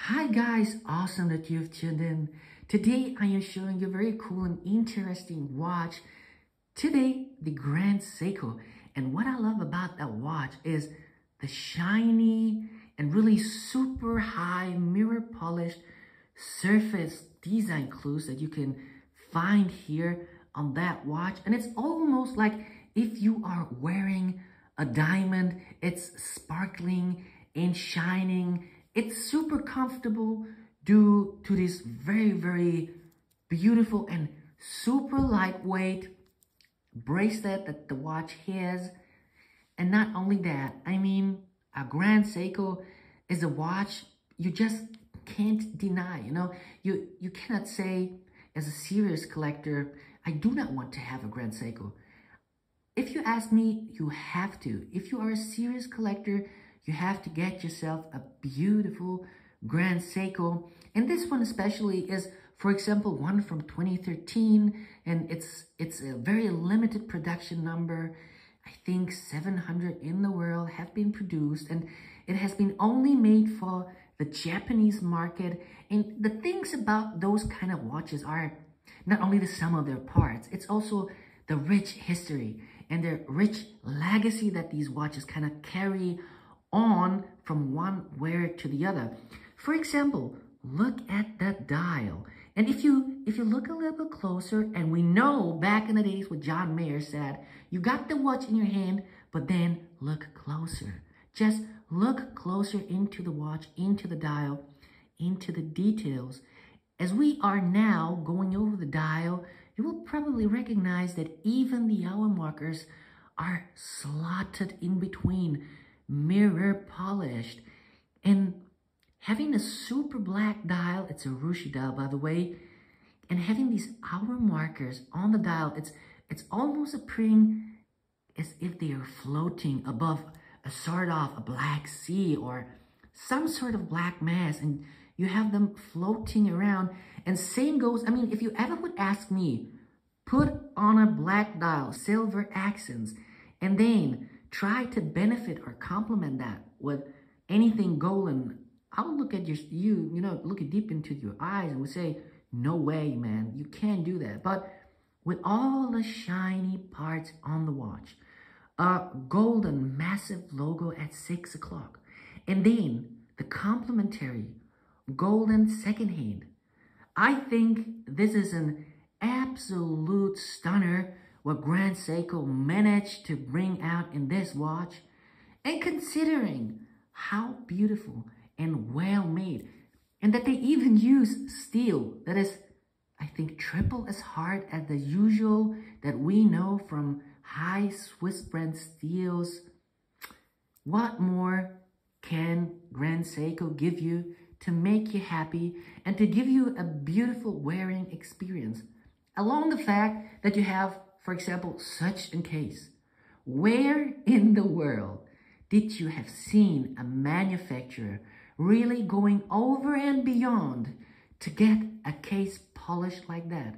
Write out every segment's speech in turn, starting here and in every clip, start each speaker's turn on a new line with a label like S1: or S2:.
S1: Hi guys, awesome that you've tuned in. Today I am showing you a very cool and interesting watch. Today, the Grand Seiko. And what I love about that watch is the shiny and really super high mirror polished surface design clues that you can find here on that watch. And it's almost like if you are wearing a diamond, it's sparkling and shining. It's super comfortable due to this very beautiful and super lightweight bracelet that the watch has. And not only that, I mean, a Grand Seiko is a watch you just can't deny. You cannot say as a serious collector, I do not want to have a Grand Seiko. If you ask me, you have to. If you are a serious collector, you have to get yourself a beautiful Grand Seiko. And this one especially is, for example, one from 2013. And it's a very limited production number. I think 700 in the world have been produced. And it has been only made for the Japanese market. And the things about those kind of watches are not only the sum of their parts, it's also the rich history and the rich legacy that these watches kind of carry on from one wearer to the other. For example, look at that dial. And if you look a little bit closer, and we know back in the days what John Mayer said, you got the watch in your hand, but then look closer. Just look closer into the watch, into the dial, into the details. As we are now going over the dial, you will probably recognize that even the hour markers are slotted in between, mirror polished. And having a super black dial, it's a Rushi dial by the way, and having these hour markers on the dial, it's almost appearing as if they are floating above a sort of a black sea or some sort of black mass, and you have them floating around. And same goes, I mean, if you ever would ask me, put on a black dial, silver accents, and then try to benefit or complement that with anything golden, I'll look at look deep into your eyes and would say, no way, man, you can't do that. But with all the shiny parts on the watch, a golden massive logo at 6 o'clock, and then the complementary golden second hand, I think this is an absolute stunner what Grand Seiko managed to bring out in this watch. And considering how beautiful and well made, and that they even use steel that is, I think, triple as hard as the usual that we know from high Swiss brand steels. What more can Grand Seiko give you to make you happy and to give you a beautiful wearing experience? Along the fact that you have, for example, such a case. Where in the world did you have seen a manufacturer really going over and beyond to get a case polished like that?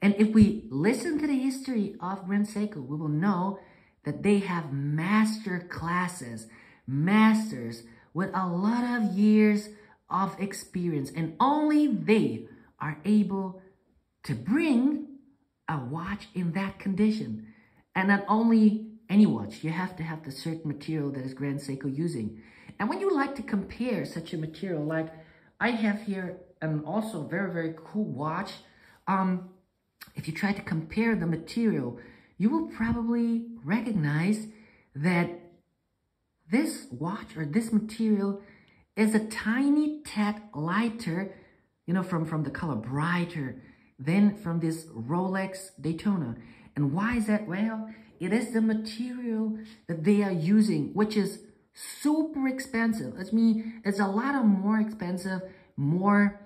S1: And if we listen to the history of Grand Seiko, we will know that they have master classes, masters with a lot of years of experience, and only they are able to bring a watch in that condition. And not only any watch, you have to have the certain material that is Grand Seiko using. And when you like to compare such a material, like I have here an also very cool watch, if you try to compare the material, you will probably recognize that this watch or this material is a tiny tad lighter, from the color brighter than from this Rolex Daytona. And why is that? Well, it is the material that they are using, which is super expensive. I mean, it's a lot of more expensive, more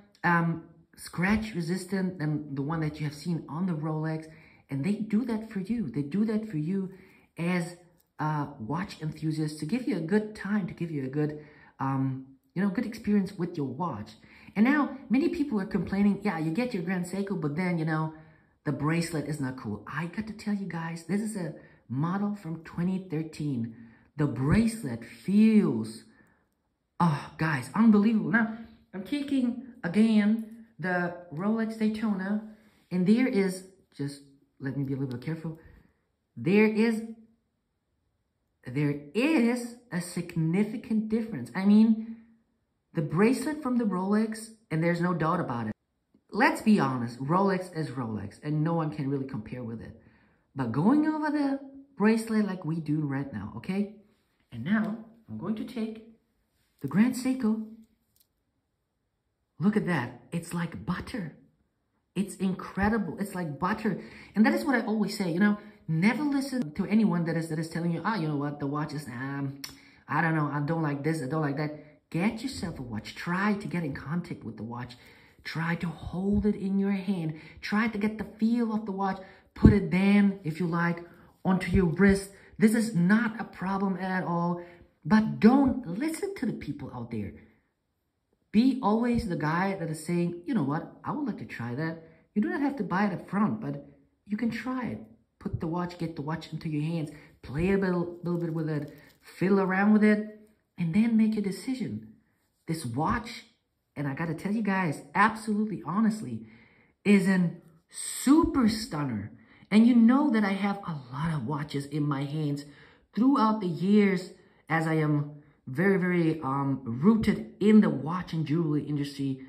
S1: scratch resistant than the one that you have seen on the Rolex. And they do that for you. They do that for you as a watch enthusiast, to give you a good time, to give you a good, good experience with your watch. And now many people are complaining, yeah, you get your Grand Seiko, but then, the bracelet is not cool. I got to tell you guys, this is a model from 2013. The bracelet feels, oh, guys, unbelievable. Now, I'm taking, again, the Rolex Daytona, and there is, just let me be a little bit careful, there is a significant difference. I mean, the bracelet from the Rolex, and there's no doubt about it. Let's be honest, Rolex is Rolex, and no one can really compare with it. But going over the bracelet like we do right now, okay? And now, I'm going to take the Grand Seiko. Look at that. It's like butter. It's incredible. It's like butter. And that is what I always say, you know, never listen to anyone that is telling you, you know what, the watch is, I don't know, I don't like this, I don't like that. Get yourself a watch. Try to get in contact with the watch. Try to hold it in your hand. Try to get the feel of the watch. Put it then, if you like, onto your wrist. This is not a problem at all. But don't listen to the people out there. Be always the guy that is saying, you know what, I would like to try that. You do not have to buy it up front, but you can try it. Put the watch, get the watch into your hands, play a little bit with it, fiddle around with it, and then make a decision. This watch, and I gotta tell you guys, absolutely honestly, is a super stunner. And you know that I have a lot of watches in my hands throughout the years, as I am very, very rooted in the watch and jewelry industry.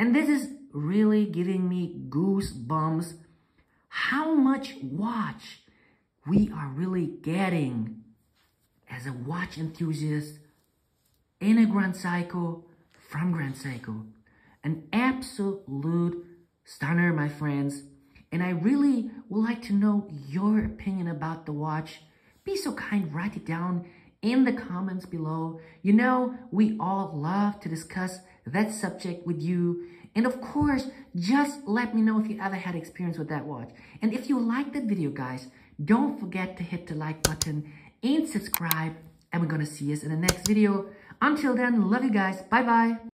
S1: And this is really giving me goosebumps. How much watch we are really getting as a watch enthusiast in a Grand Seiko from Grand Seiko. An absolute stunner, my friends. And I really would like to know your opinion about the watch. Be so kind, write it down in the comments below. You know, we all love to discuss that subject with you. And of course, just let me know if you ever had experience with that watch. And if you like that video, guys, don't forget to hit the like button and subscribe. And we're gonna see us in the next video. Until then, love you guys. Bye-bye.